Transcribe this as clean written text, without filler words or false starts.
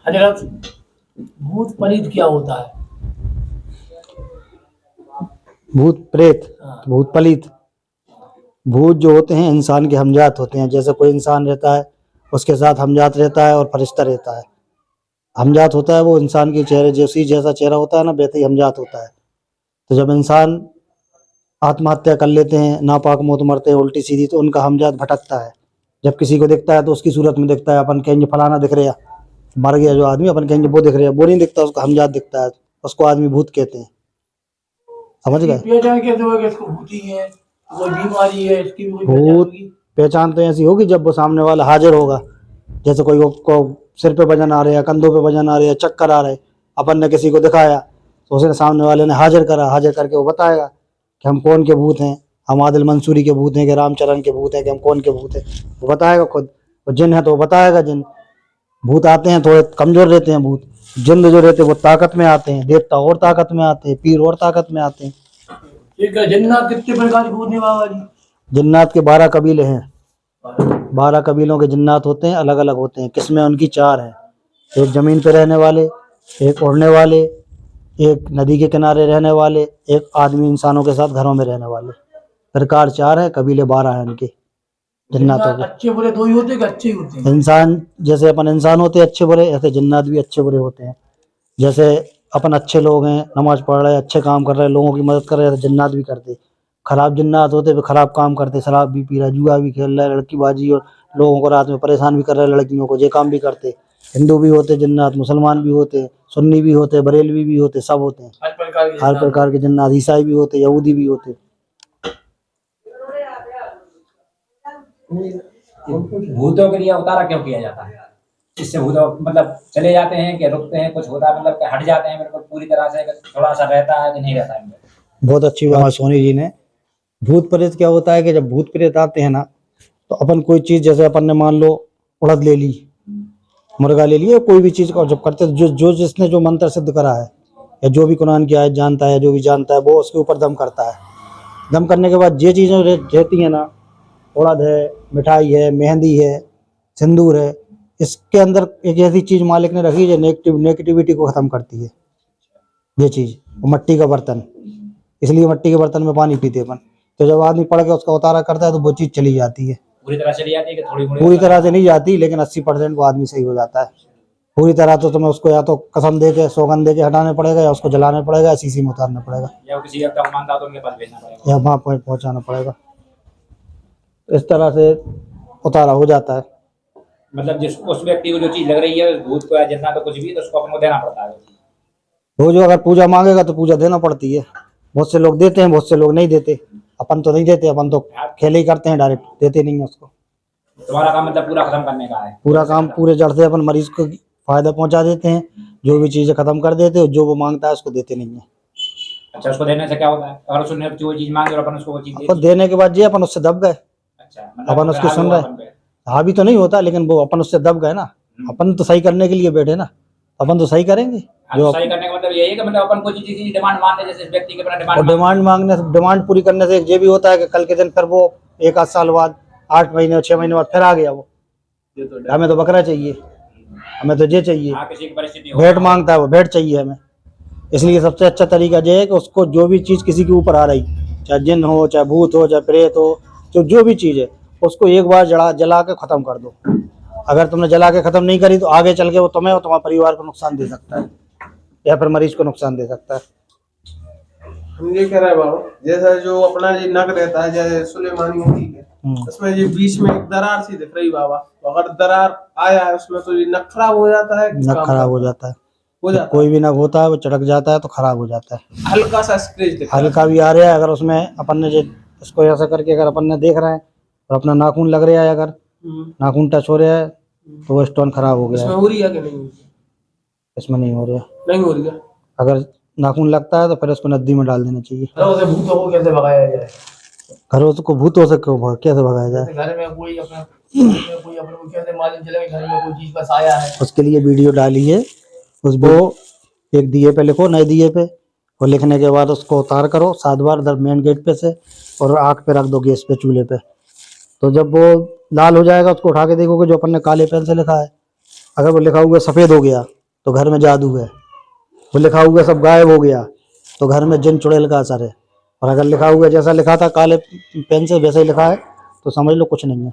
हजरत, भूत प्रेत क्या होता है? भूत प्रेत, हाँ। भूत पलित, भूत जो होते हैं इंसान के हमजात होते हैं। जैसे कोई इंसान रहता है, उसके साथ हमजात रहता है और फरिश्ता रहता है। हमजात होता है वो इंसान के चेहरे जैसा चेहरा होता है ना, वैसे ही हमजात होता है। तो जब इंसान आत्महत्या कर लेते हैं, नापाक मौत मरते हैं उल्टी सीधी, तो उनका हमजात भटकता है। जब किसी को दिखता है तो उसकी सूरत में दिखता है, अपन कहेंगे फलाना दिख रहा, मर गया जो आदमी, अपन कहेंगे वो दिख रहा, वो नहीं दिखता, उसका हमजात दिखता है, उसको आदमी भूत कहते हैं। समझ गए? पहचान कैसे होगा इसको भूती है, कोई बीमारी है, इसकी भी कोई पहचान भूत होगी? पहचान तो ऐसी होगी जब वो सामने वाला हाजिर होगा। जैसे कोई को सिर पे वजन आ रहे हैं, कंधों पे वजन आ रहे हैं, चक्कर आ रहे, अपन ने किसी को दिखाया तो उसने सामने वाले ने हाजिर करा, हाजिर करके वो बताएगा कि हम कौन के भूत हैं, हम आदिल मंसूरी के भूत हैं कि रामचरण के भूत हैं कि हम कौन के भूत हैं, वो बताएगा खुद। और जिन है तो वो बताएगा जिन। भूत आते हैं थोड़े कमजोर रहते हैं भूत, जिन जो रहते हैं वो ताकत में आते हैं, देवता और ताकत में आते हैं, पीर और ताकत में आते हैं। ठीक है, जन्नत कितने प्रकार के भूत हैं बाबा जी? जिन्नात के 12 कबीले हैं। 12 कबीलों के जिन्नात होते हैं, अलग अलग होते हैं। किस्में उनकी 4 हैं। एक जमीन पे रहने वाले, एक उड़ने वाले, एक नदी के किनारे रहने वाले, एक आदमी इंसानों के साथ घरों में रहने वाले। प्रकार 4 है, कबीले 12 हैं उनके जिन्नातों जन्नत के। अच्छे बुरे दो ही होते हैं कि अच्छे ही होते हैं? इंसान जैसे अपन इंसान होते हैं अच्छे बुरे, ऐसे जिन्नात भी अच्छे बुरे होते हैं। जैसे अपन अच्छे लोग हैं, नमाज पढ़ रहे हैं, अच्छे काम कर रहे हैं, लोगों की मदद कर रहे हैं, तो जिन्नात भी करते। खराब जिन्नात होते तो खराब काम करते, शराब भी पी रहा, जुआ भी खेल रहा है, लड़कीबाजी, और लोगों को रात में परेशान भी कर रहे हैं, लड़कियों को, ये काम भी करते। हिंदू भी होते जिन्नात, मुसलमान भी होते, सुन्नी भी होते, बरेलवी भी होते, सब होते हैं। हर प्रकार के हर जन्नत प्रकार के जिन्नात, ईसाई भी होते, यहूदी भी होते। भूतों के लिए अवतारा क्यों किया जाता है? इससे भूत मतलब चले जाते हैं कि रुकते हैं, कुछ होता है मतलब कि हट जाते हैं बिल्कुल पूरी तरह से, थोड़ा सा रहता है कि नहीं रहता है? बहुत अच्छी बात सोनी जी ने। भूत प्रेत क्या होता है कि जब भूत प्रेत आते हैं ना, तो अपन कोई चीज, जैसे अपन ने मान लो उड़द ले ली, मुर्गा ले लिया, कोई भी चीज का जब करते, जो जिसने जो मंत्र सिद्ध करा है, या जो भी कुरान की आयत जानता है, जो भी जानता है, वो उसके ऊपर दम करता है। दम करने के बाद ये चीज़ें रहती हैं ना, उड़द है, मिठाई है, मेहंदी है, सिंदूर है, इसके अंदर एक ऐसी चीज़ मालिक ने रखी है जो नेगेटिविटी को ख़त्म करती है। ये चीज़, मट्टी का बर्तन, इसलिए मट्टी के बर्तन में पानी पीते अपन। तो जब आदमी पढ़ के उसका उतारा करता है तो वो चीज़ चली जाती है। पूरी तरह चली जाती है कि थोड़ी पूरी तरह से नहीं जाती, लेकिन 80% वो आदमी सही हो जाता है। पूरी तरह तो तुम्हें उसको या तो कसम दे के, सौगंध दे के हटाने पड़ेगा, या उसको जलाने पड़ेगा, या शीशी में उतारना पड़ेगा, या किसी का मानता तो उनके पास भेजना पड़ेगा, या वहाँ पर पहुँचाना पड़ेगा। इस तरह से उतारा हो जाता है। मतलब जिस उस व्यक्ति को जो चीज लग रही है, भूत को या जितना तो कुछ भी, तो उसको अपन को देना पड़ता है। वो जो अगर पूजा मांगेगा तो पूजा देना पड़ती है। बहुत से लोग देते हैं, बहुत से लोग नहीं देते। अपन तो नहीं देते, अपन तो खेले ही करते हैं, डायरेक्ट देते नहीं है उसको। तुम्हारा काम मतलब पूरा खत्म करने का है? पूरा काम पूरे जड़ से अपन मरीज को फायदा पहुंचा देते हैं, जो भी चीजें खत्म कर देते हैं, जो वो मांगता है उसको देते नहीं है। अच्छा, उसको देने से क्या होता है? अगर उसने वो चीज मांगी और अपन उसको वो चीज दे अपन देने के बाद जी अपन उससे दब गए। अच्छा, अपन उसकी सुन रहे, हावी तो नहीं होता, लेकिन वो अपन उससे दब गए ना। अपन तो सही करने के लिए बैठे ना, अपन तो सही करेंगे। जो सही करने का मतलब यही है कि मतलब अपन को चीज की डिमांड मानने, जैसे इस व्यक्ति के अपना डिमांड मांगने, डिमांड पूरी करने से ये भी होता है कि कल के दिन फिर वो 1 आध साल बाद, 8 महीने और 6 महीने बाद फिर आ गया वो, हमें तो बकरा चाहिए, हमें तो ये चाहिए, भेंट मांगता है वो, भेंट चाहिए हमें। इसलिए सबसे अच्छा तरीका ये है कि उसको जो भी चीज़ किसी के ऊपर आ रही, चाहे जिन हो, चाहे भूत हो, चाहे प्रेत हो, जो भी चीज़ है, उसको एक बार जला के ख़त्म कर दो। अगर तुमने जला के ख़त्म नहीं करी तो आगे चल के वो तुम्हें और तुम्हारे परिवार को नुकसान दे सकता है, या फिर मरीज को नुकसान दे सकता है। हम ये कह रहे हैं बाबा, जैसा जो अपना ये नग रहता है, जैसे सुलेमानी होती है, उसमें ये बीच में एक दरार सी दिख रही बाबा, तो अगर दरार आया है उसमें तो ये नग खराब हो जाता है? नग खराब हो जाता है, कोई भी नग होता है वो चढ़क जाता है तो खराब हो जाता है। हल्का सा स्क्रेच दिख रहा है, हल्का भी आ रहा है, अगर उसमें अपन ने जो इसको ऐसा करके अगर अपन ने देख रहे हैं और अपना नाखून लग रहा है, अगर नाखून टच हो रहा है तो वो स्टोन खराब हो गया है। इसमें हो रही है कि नहीं? इसमें नहीं हो रहा, नहीं हो रही है। अगर नाखून लगता है तो फिर उसको नदी में डाल देना चाहिए। घरों से भूतों को कैसे भगाया जाए? घरों को भूतों से कैसे भगाया जाए? घर में कोई अपने को कैसे मालूम चले घर में कोई चीज का साया है? उसके लिए वीडियो डाली है, उसको एक दिए पे लिखो, नए दिए पे, और लिखने के बाद उसको उतार करो 7 बार मेन गेट पे से, और आग पे रख दो गैस पे, चूल्हे पे। तो जब वो लाल हो जाएगा उसको उठा के देखोगे, जो अपन ने काले पेन से लिखा है अगर वो लिखा हुआ सफ़ेद हो गया तो घर में जादू है, वो लिखा हुआ सब गायब हो गया तो घर में जिन चुड़ैल का असर है। और अगर लिखा हुआ जैसा लिखा था काले पेन से वैसे ही लिखा है तो समझ लो कुछ नहीं है।